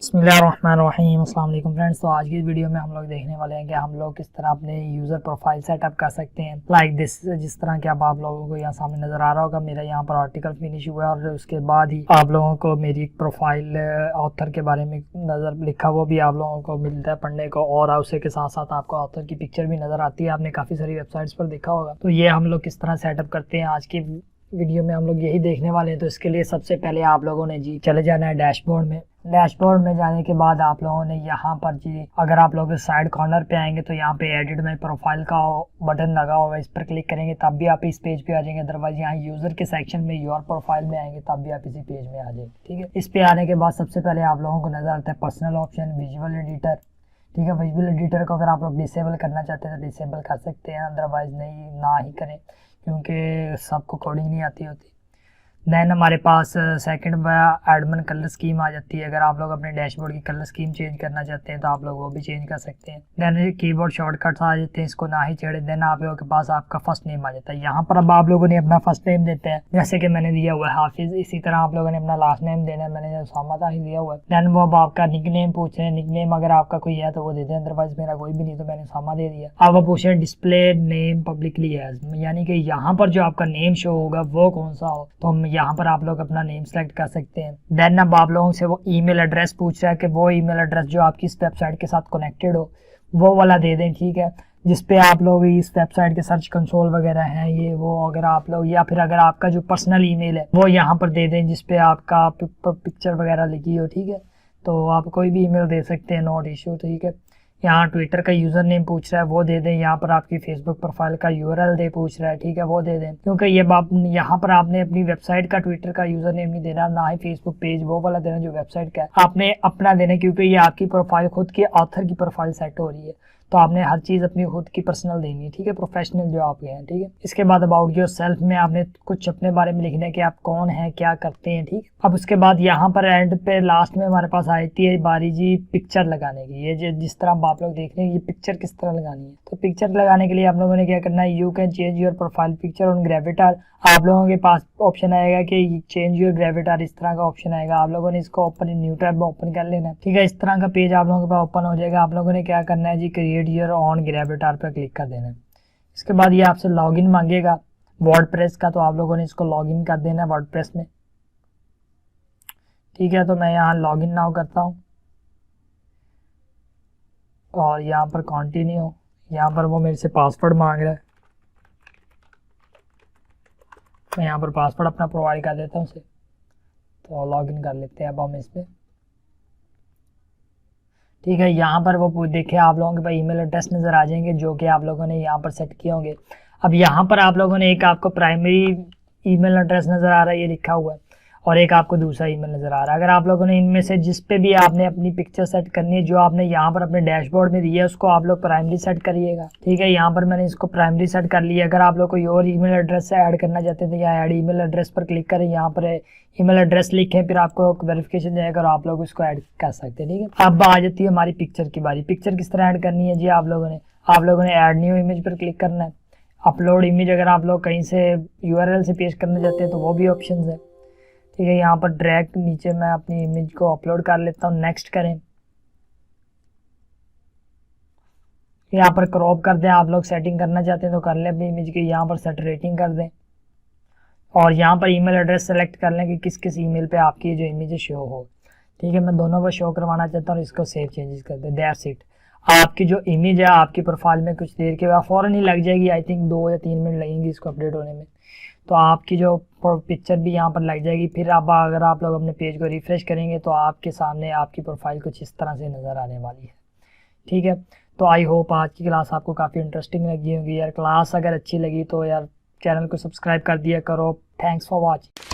बिस्मिल्लाहिर्रहमानिर्रहीम। अस्सलाम वालेकुम फ्रेंड्स। तो आज की वीडियो में हम लोग देखने वाले हैं कि हम लोग किस तरह अपने यूज़र प्रोफाइल सेटअप कर सकते हैं लाइक दिस। जिस तरह के अब आप लोगों को यहाँ सामने नज़र आ रहा होगा, मेरा यहाँ पर आर्टिकल फिनिश हुआ है और उसके बाद ही आप लोगों को मेरी एक प्रोफाइल ऑथर के बारे में नज़र लिखा वो भी आप लोगों को मिलता है पढ़ने को, और उसी के साथ साथ आपको ऑथर की पिक्चर भी नज़र आती है। आपने काफ़ी सारी वेबसाइट्स पर देखा होगा। तो ये हम लोग किस तरह सेटअप करते हैं आज की वीडियो में हम लोग यही देखने वाले हैं। तो इसके लिए सबसे पहले आप लोगों ने जी चले जाना है डैशबोर्ड में। डैशबोर्ड में जाने के बाद आप लोगों ने यहाँ पर जी अगर आप लोग साइड कॉर्नर पे आएंगे तो यहाँ पे एडिट माय प्रोफाइल का बटन लगा होगा, इस पर क्लिक करेंगे तब भी आप इस पेज पे आ जाएंगे। अदरवाइज यहाँ यूज़र के सेक्शन में योर प्रोफाइल में आएंगे तब भी आप इसी पेज में आ जाएंगे। ठीक है, इस पे आने के बाद सबसे पहले आप लोगों को नज़र आता है पर्सनल ऑप्शन, विजुअल एडिटर। ठीक है, विजुअल एडिटर को अगर आप लोग डिसेबल करना चाहते हैं तो डिसेबल कर सकते हैं, अदरवाइज नहीं ना ही करें क्योंकि सबको कोडिंग नहीं आती होती। देन हमारे पास सेकंड एडमिन कलर स्कीम आ जाती है। अगर आप लोग अपने डैशबोर्ड की कलर स्कीम चेंज करना चाहते हैं तो आप लोग वो भी चेंज कर सकते हैं। देन कीबोर्ड शॉर्टकट्स आ जाते हैं, इसको ना ही छेड़े। देन आप लोगों के पास आपका फर्स्ट नेम आ जाता है। यहाँ पर अब आप लोगों ने अपना फर्स्ट नेम देते हैं, जैसे कि मैंने दिया हुआ है हाफिज। इसी तरह आप लोगों ने अपना लास्ट नेम देना है, मैंने सामता ही दिया हुआ है। देन वो अब आपका निक नेम पूछ रहे हैं, निक नेम अगर आपका कोई है तो वो दे दें, अदरवाइज मेरा कोई भी नहीं तो मैंने सामा दे दिया। अब वो पूछ रहे हैं डिस्प्ले नेम पब्लिकली एज, यानी कि यहाँ पर जो आपका नेम शो होगा वो कौन सा हो, तो हम यहाँ पर आप लोग अपना नेम सेलेक्ट कर सकते हैं। देन अब आप लोगों से वो ईमेल एड्रेस पूछ रहा है कि वो ईमेल एड्रेस जो आपकी इस वेबसाइट के साथ कनेक्टेड हो वो वाला दे दें। ठीक है, जिसपे आप लोग इस वेबसाइट के सर्च कंसोल वगैरह हैं ये वो, अगर आप लोग या फिर अगर आपका जो पर्सनल ईमेल है वो यहाँ पर दे दें जिसपे आपका पिक्चर वगैरह लिखी हो। ठीक है, तो आप कोई भी ईमेल दे सकते हैं, नॉट इशू। ठीक है, यहाँ ट्विटर का यूज़र नेम पूछ रहा है वो दे दें। यहाँ पर आपकी फेसबुक प्रोफाइल का यूआरएल दे पूछ रहा है, ठीक है वो दे दें, क्योंकि ये यहाँ पर आपने अपनी वेबसाइट का ट्विटर का यूज़र नेम नहीं देना, ना ही फेसबुक पेज वो वाला देना जो वेबसाइट का है, आपने अपना देना, क्योंकि ये आपकी प्रोफाइल खुद की ऑथर की प्रोफाइल सेट हो रही है तो आपने हर चीज़ अपनी खुद की पर्सनल देनी है। ठीक है, प्रोफेशनल जो आप हैं। ठीक है, इसके बाद अबाउट योर सेल्फ में आपने कुछ अपने बारे में लिखना है कि आप कौन हैं क्या करते हैं। ठीक है, अब उसके बाद यहाँ पर एंड पे लास्ट में हमारे पास आती है बारी जी पिक्चर लगाने की। ये जिस तरह आप लोग देख रहे हैं ये पिक्चर किस तरह लगानी है, तो पिक्चर लगाने के लिए आप लोगों ने क्या करना है, you can change your profile picture on Gravatar. आप लोगों के पास ऑप्शन आएगा कि चेंज योर ग्रेविटार, इस तरह का ऑप्शन आएगा। आप लोगों ने इसको ओपन न्यू टैब में ओपन कर लेना है। ठीक है, इस तरह का पेज आप लोगों के पास ओपन हो जाएगा। आप लोगों ने क्या करना है जी, क्रिएट योर ऑन ग्रेविटार पर क्लिक कर देना है। इसके बाद ये आपसे लॉगिन मांगेगा वर्डप्रेस का, तो आप लोगों ने इसको लॉगिन कर देना है वर्डप्रेस में। ठीक है, तो मैं यहाँ लॉगिन नाउ करता हूँ और यहाँ पर कंटिन्यू, यहाँ पर वो मेरे से पासवर्ड मांग रहा है, मैं यहाँ पर पासवर्ड अपना प्रोवाइड कर देता हूँ उसे। तो लॉगिन कर लेते हैं अब हम इसमें। ठीक है, यहाँ पर वो देखिए आप लोगों के पास ईमेल एड्रेस नज़र आ जाएंगे जो कि आप लोगों ने यहाँ पर सेट किए होंगे। अब यहाँ पर आप लोगों ने एक आपको प्राइमरी ईमेल एड्रेस नज़र आ रहा है ये लिखा हुआ है, और एक आपको दूसरा ईमेल नज़र आ रहा है। अगर आप लोगों ने इनमें से जिस पे भी आपने अपनी पिक्चर सेट करनी है जो आपने यहाँ पर अपने डैशबोर्ड में दिया है उसको आप लोग प्राइमरी सेट करिएगा। ठीक है, यहाँ पर मैंने इसको प्राइमरी सेट कर लिया। अगर आप लोग कोई और ईमेल एड्रेस से ऐड करना चाहते हैं तो यहाँ ऐड ईमेल एड्रेस पर क्लिक करें, यहाँ पर ईमेल एड्रेस लिखें, फिर आपको वेरिफिकेशन जाएगा और आप लोग उसको ऐड कर सकते हैं। ठीक है, अब आ जाती है हमारी पिक्चर की बारी। पिक्चर किस तरह ऐड करनी है जी, आप लोगों ने ऐड न्यू इमेज पर क्लिक करना है। अपलोड इमेज अगर आप लोग कहीं से यूआरएल से पेस्ट करना चाहते हैं तो वो भी ऑप्शन है। ठीक है, यहाँ पर ड्रैग नीचे मैं अपनी इमेज को अपलोड कर लेता हूँ, नेक्स्ट करें। यहाँ पर क्रॉप कर दें, आप लोग सेटिंग करना चाहते हैं तो कर लें अपनी इमेज की, यहाँ पर सेट रेटिंग कर दें और यहाँ पर ईमेल एड्रेस सेलेक्ट कर लें कि किस किस ईमेल पे आपकी जो इमेज शो हो। ठीक है, मैं दोनों को शो करवाना चाहता हूँ, इसको सेव चेंजेस कर दें। दैट्स इट, आपकी जो इमेज है आपकी प्रोफाइल में कुछ देर के बाद फ़ौरन ही लग जाएगी। आई थिंक 2 या 3 मिनट लगेंगी इसको अपडेट होने में, तो आपकी जो पिक्चर भी यहाँ पर लग जाएगी। फिर अब अगर आप लोग अपने पेज को रिफ्रेश करेंगे तो आपके सामने आपकी प्रोफाइल कुछ इस तरह से नज़र आने वाली है। ठीक है, तो आई होप आज की क्लास आपको काफ़ी इंटरेस्टिंग लगी होगी। यार क्लास अगर अच्छी लगी तो यार चैनल को सब्सक्राइब कर दिया करो। Thanks for watching.